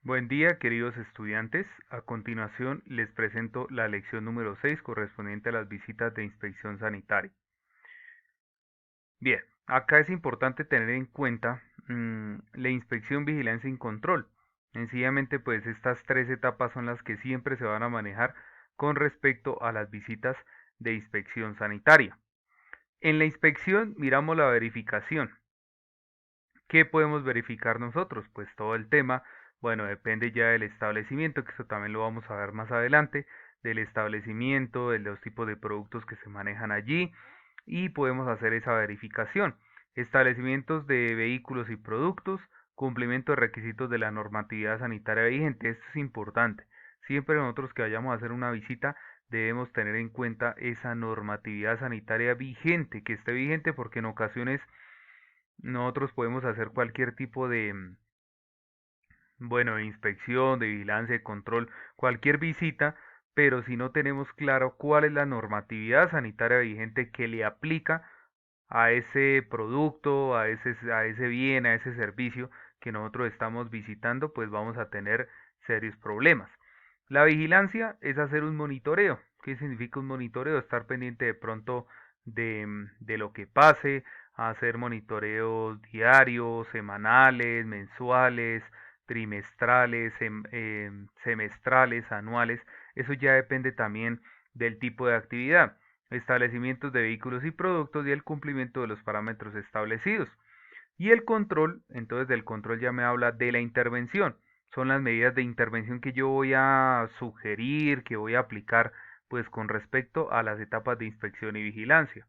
Buen día, queridos estudiantes. A continuación les presento la lección número 6 correspondiente a las visitas de inspección sanitaria. Bien, acá es importante tener en cuenta la inspección, vigilancia y control. Sencillamente, pues estas tres etapas son las que siempre se van a manejar con respecto a las visitas de inspección sanitaria. En la inspección miramos la verificación. ¿Qué podemos verificar nosotros? Pues todo el tema, bueno, depende ya del establecimiento, que eso también lo vamos a ver más adelante, del establecimiento, de los tipos de productos que se manejan allí y podemos hacer esa verificación. Establecimientos de vehículos y productos, cumplimiento de requisitos de la normatividad sanitaria vigente. Esto es importante. Siempre nosotros que vayamos a hacer una visita debemos tener en cuenta esa normatividad sanitaria vigente, que esté vigente porque en ocasiones nosotros podemos hacer cualquier tipo de, bueno, de inspección, de vigilancia, de control, cualquier visita, pero si no tenemos claro cuál es la normatividad sanitaria vigente que le aplica a ese producto, a ese bien, a ese servicio que nosotros estamos visitando, pues vamos a tener serios problemas. La vigilancia es hacer un monitoreo. ¿Qué significa un monitoreo? Estar pendiente de pronto de lo que pase, hacer monitoreos diarios, semanales, mensuales, trimestrales, semestrales, anuales. Eso ya depende también del tipo de actividad, establecimientos de vehículos y productos y el cumplimiento de los parámetros establecidos. Y el control, entonces del control ya me habla de la intervención. Son las medidas de intervención que yo voy a sugerir, que voy a aplicar, pues con respecto a las etapas de inspección y vigilancia.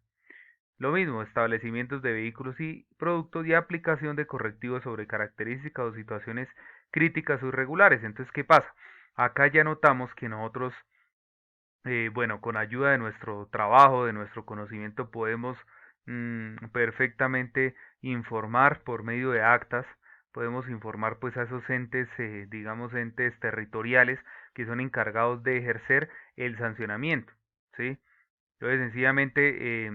Lo mismo, establecimientos de vehículos y productos y aplicación de correctivos sobre características o situaciones críticas o irregulares. Entonces, ¿qué pasa? Acá ya notamos que nosotros, bueno, con ayuda de nuestro trabajo, de nuestro conocimiento, podemos perfectamente informar por medio de actas, podemos informar pues a esos entes, digamos entes territoriales que son encargados de ejercer el sancionamiento, ¿sí? Entonces, sencillamente,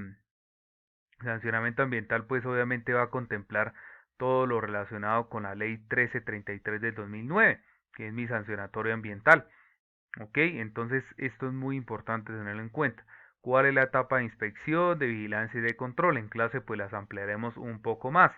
sancionamiento ambiental pues obviamente va a contemplar todo lo relacionado con la ley 1333 del 2009, que es mi sancionatorio ambiental. Ok, entonces esto es muy importante tenerlo en cuenta. ¿Cuál es la etapa de inspección, de vigilancia y de control? En clase pues las ampliaremos un poco más.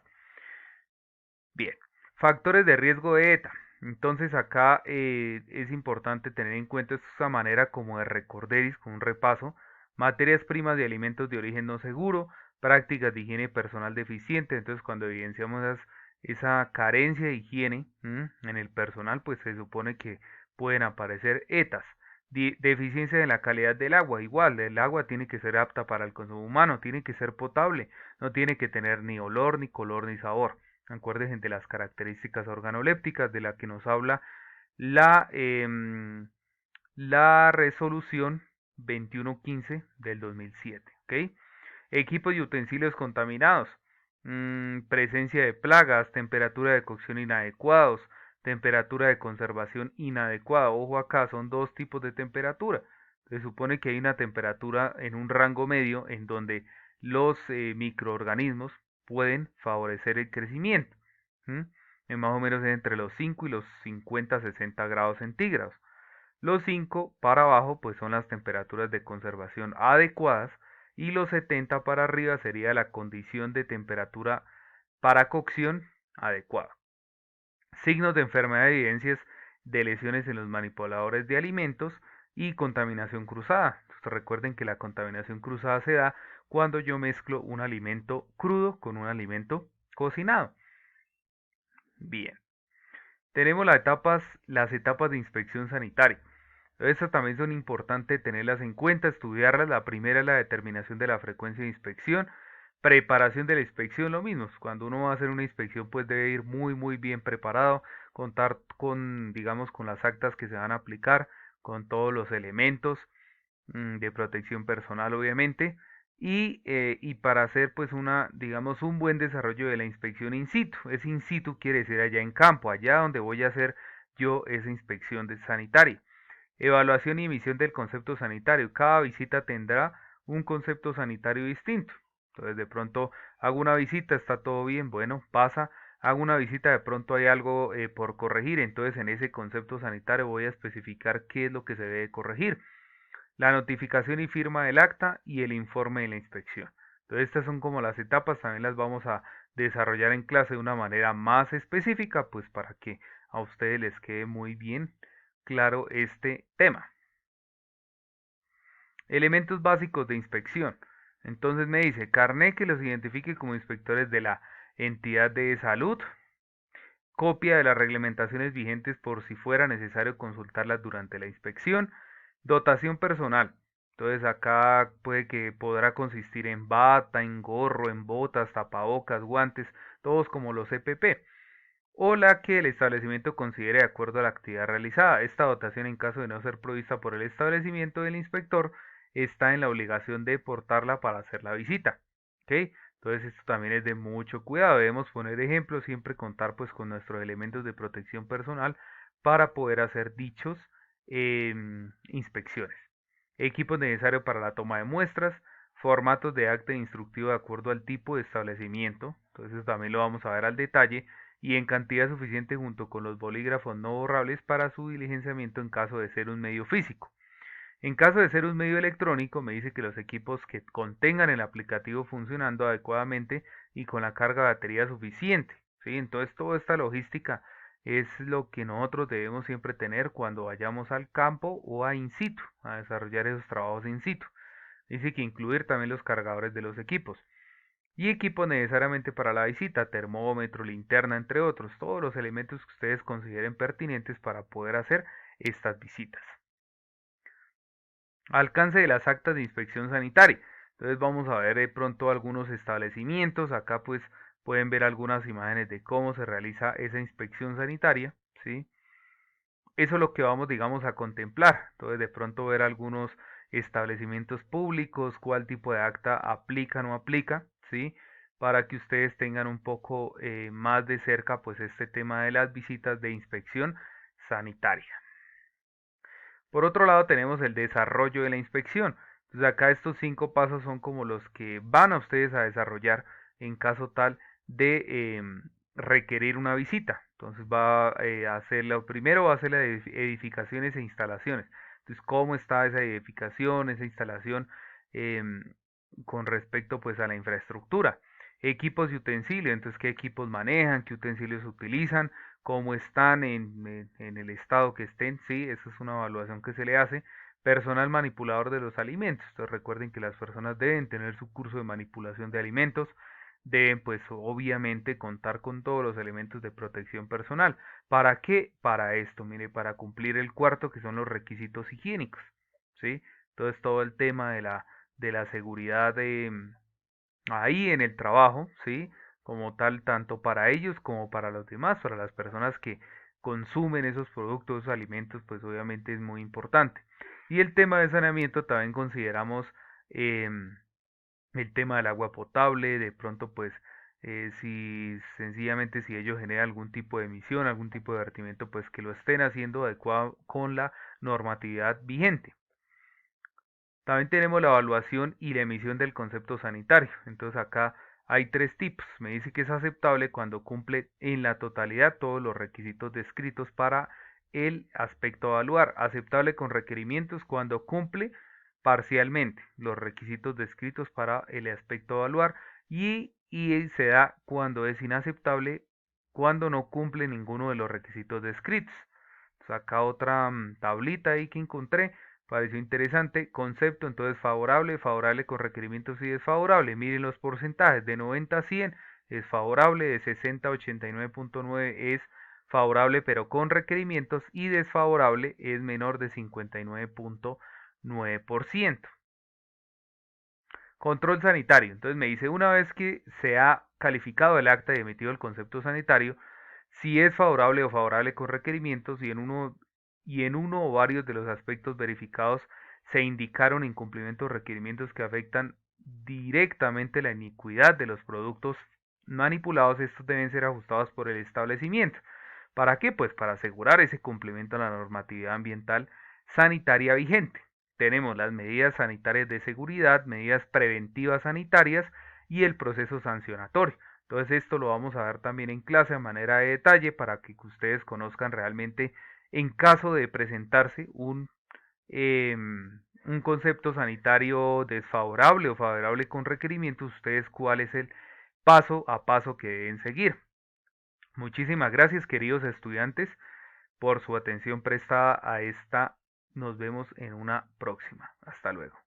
Bien, factores de riesgo de ETA. Entonces acá es importante tener en cuenta esta manera como de recorderis, con un repaso, materias primas de alimentos de origen no seguro, prácticas de higiene personal deficiente. Entonces cuando evidenciamos esa carencia de higiene en el personal, pues se supone que pueden aparecer ETAs. Deficiencia de la calidad del agua, igual, el agua tiene que ser apta para el consumo humano, tiene que ser potable, no tiene que tener ni olor, ni color, ni sabor. Acuérdense de las características organolépticas de la que nos habla la, la resolución 2115 del 2007. ¿Ok? Equipos y utensilios contaminados, presencia de plagas, temperatura de cocción inadecuados, temperatura de conservación inadecuada. Ojo acá, son dos tipos de temperatura. Se supone que hay una temperatura en un rango medio en donde los microorganismos pueden favorecer el crecimiento. ¿Mm? En más o menos entre los 5 y los 50-60 grados centígrados. Los 5 para abajo pues son las temperaturas de conservación adecuadas y los 70 para arriba sería la condición de temperatura para cocción adecuada. Signos de enfermedad, evidencias de lesiones en los manipuladores de alimentos y contaminación cruzada. Entonces, recuerden que la contaminación cruzada se da cuando yo mezclo un alimento crudo con un alimento cocinado. Bien, tenemos las etapas de inspección sanitaria. Estas también son importantes tenerlas en cuenta, estudiarlas. La primera es la determinación de la frecuencia de inspección. Preparación de la inspección, lo mismo. Cuando uno va a hacer una inspección, pues debe ir muy bien preparado, contar con, digamos, con las actas que se van a aplicar, con todos los elementos de protección personal, obviamente, y para hacer, pues, digamos, un buen desarrollo de la inspección in situ. Es in situ quiere decir allá en campo, allá donde voy a hacer yo esa inspección de sanitaria. Evaluación y emisión del concepto sanitario. Cada visita tendrá un concepto sanitario distinto. Entonces de pronto hago una visita, está todo bien, bueno, pasa, hago una visita, de pronto hay algo por corregir, entonces en ese concepto sanitario voy a especificar qué es lo que se debe corregir. La notificación y firma del acta y el informe de la inspección. Entonces estas son como las etapas, también las vamos a desarrollar en clase de una manera más específica, pues para que a ustedes les quede muy bien claro este tema. Elementos básicos de inspección. Entonces me dice, carné que los identifique como inspectores de la entidad de salud, copia de las reglamentaciones vigentes por si fuera necesario consultarlas durante la inspección, dotación personal. Entonces acá puede que podrá consistir en bata, en gorro, en botas, tapabocas, guantes, todos como los EPP, o la que el establecimiento considere de acuerdo a la actividad realizada. Esta dotación, en caso de no ser provista por el establecimiento del inspector, está en la obligación de portarla para hacer la visita. ¿Ok? Entonces esto también es de mucho cuidado. Debemos poner ejemplos, siempre contar pues con nuestros elementos de protección personal para poder hacer dichos inspecciones. Equipos necesarios para la toma de muestras, formatos de acta instructivo de acuerdo al tipo de establecimiento. Entonces eso también lo vamos a ver al detalle y en cantidad suficiente junto con los bolígrafos no borrables para su diligenciamiento en caso de ser un medio físico. En caso de ser un medio electrónico, me dice que los equipos que contengan el aplicativo funcionando adecuadamente y con la carga de batería suficiente. ¿Sí? Entonces toda esta logística es lo que nosotros debemos siempre tener cuando vayamos al campo o a in situ, a desarrollar esos trabajos in situ. Dice que incluir también los cargadores de los equipos. Y equipo necesariamente para la visita, termómetro, linterna, entre otros, todos los elementos que ustedes consideren pertinentes para poder hacer estas visitas. Alcance de las actas de inspección sanitaria. Entonces vamos a ver de pronto algunos establecimientos. Acá pues pueden ver algunas imágenes de cómo se realiza esa inspección sanitaria, ¿sí? Eso es lo que vamos, digamos, a contemplar. Entonces de pronto ver algunos establecimientos públicos, cuál tipo de acta aplica o no aplica, ¿sí? Para que ustedes tengan un poco más de cerca pues este tema de las visitas de inspección sanitaria. Por otro lado tenemos el desarrollo de la inspección. Entonces acá estos 5 pasos son como los que van a ustedes a desarrollar en caso tal de requerir una visita. Entonces va a hacer lo primero, va a hacer las edificaciones e instalaciones. Entonces cómo está esa edificación, esa instalación em, con respecto pues a la infraestructura. Equipos y utensilios, entonces qué equipos manejan, qué utensilios utilizan, cómo están en el estado que estén, sí, eso es una evaluación que se le hace. Personal manipulador de los alimentos, entonces recuerden que las personas deben tener su curso de manipulación de alimentos, deben pues obviamente contar con todos los elementos de protección personal. ¿Para qué? Para esto, mire, para cumplir el cuarto que son los requisitos higiénicos, ¿sí? Entonces todo el tema de la seguridad ahí en el trabajo, ¿sí? Como tal, tanto para ellos como para los demás, para las personas que consumen esos productos, esos alimentos, pues obviamente es muy importante. Y el tema de saneamiento también consideramos el tema del agua potable, de pronto pues si sencillamente si ellos generan algún tipo de emisión, algún tipo de vertimiento, pues que lo estén haciendo adecuado con la normatividad vigente. También tenemos la evaluación y la emisión del concepto sanitario. Entonces acá hay 3 tipos. Me dice que es aceptable cuando cumple en la totalidad todos los requisitos descritos para el aspecto a evaluar. Aceptable con requerimientos cuando cumple parcialmente los requisitos descritos para el aspecto a evaluar. Y se da cuando es inaceptable cuando no cumple ninguno de los requisitos descritos. Entonces acá otra tablita ahí que encontré. Pareció interesante. Concepto, entonces favorable, favorable con requerimientos y desfavorable. Miren los porcentajes. De 90 a 100 es favorable, de 60 a 89.9 es favorable pero con requerimientos y desfavorable es menor de 59.9%. Control sanitario. Entonces me dice, una vez que se ha calificado el acta y emitido el concepto sanitario, si es favorable o favorable con requerimientos y en uno o varios de los aspectos verificados se indicaron incumplimientos o requerimientos que afectan directamente la iniquidad de los productos manipulados, estos deben ser ajustados por el establecimiento. ¿Para qué? Pues para asegurar ese cumplimiento a la normatividad ambiental sanitaria vigente. Tenemos las medidas sanitarias de seguridad, medidas preventivas sanitarias y el proceso sancionatorio. Entonces esto lo vamos a dar también en clase a manera de detalle para que ustedes conozcan realmente en caso de presentarse un concepto sanitario desfavorable o favorable con requerimientos, ustedes cuál es el paso a paso que deben seguir. Muchísimas gracias, queridos estudiantes, por su atención prestada a esta. Nos vemos en una próxima. Hasta luego.